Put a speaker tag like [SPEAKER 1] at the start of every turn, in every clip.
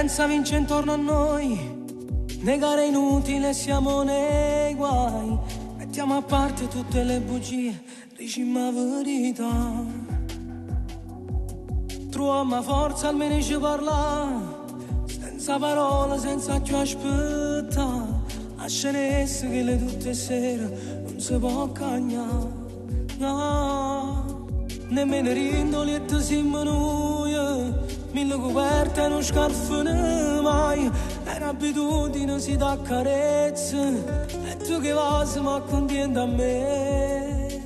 [SPEAKER 1] sofferenza vince intorno a noi. Negare è inutile, siamo nei guai. Mettiamo a parte tutte le bugie, diciamo la verità. Troviamo forza almeno ci parla, senza parole, senza più aspettare. A scenesse che le tutte sere non si può cagnare, no. Nemmeno rindoli e ti si manuia, mille coperte e non scarfano mai. È un'abitudine, si dà carezze, e tu che vas ma contenta a me.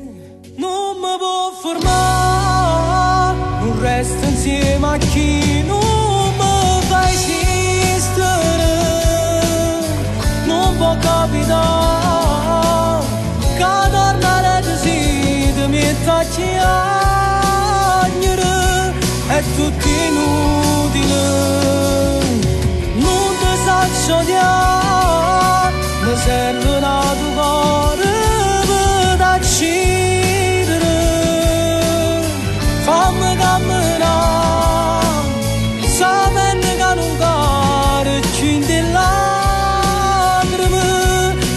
[SPEAKER 1] Non mi può fermare, non resto insieme a chi non mi fa esistere. Non può capitare che tornare così ti metta a chiagnere. È tutto inutile, non ti saccio odiare. Mi serve una tua cuore per uccidere. Fammi camminare, sapendo che non cade più in te lacrime.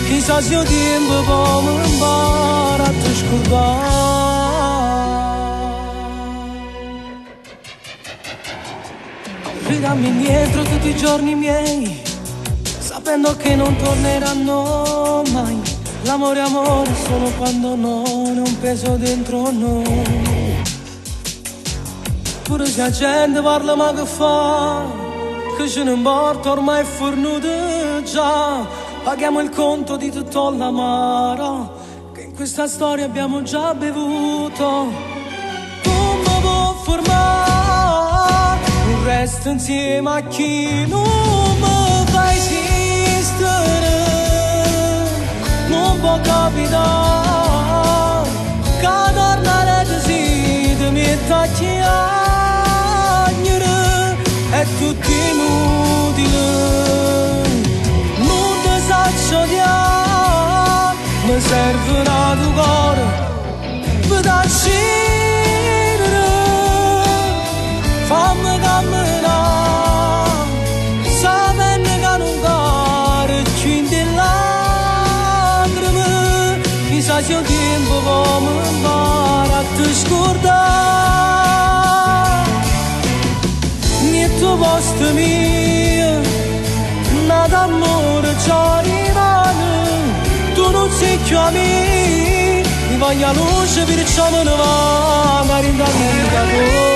[SPEAKER 1] Chissà se il tempo può mi imparare a te scordare. Ridammi indietro tutti i giorni miei, sapendo che non torneranno mai. L'amore è amore solo quando non è un peso dentro noi. Pure se la gente parla ma che fa, che ce ne importa ormai è fornuto già. Paghiamo il conto di tutto l'amaro che in questa storia abbiamo già bevuto. Come può fermare, non resto insieme a chi non mi fa esistere. Non può capitare che tornare così ti metta a chiagnere. È tutto inutile, non ti saccio odiare. Mi serve una tua cuore per uccidere. Fammi camminare, sapendo che non cade più in te lacrime. Chissà se il tempo può mi imparare a te scordare. Niente posto mio, nada amore ci rimane. Tu non sei più a me, mi voglio a luce perciò me ne va, magari in vita tua.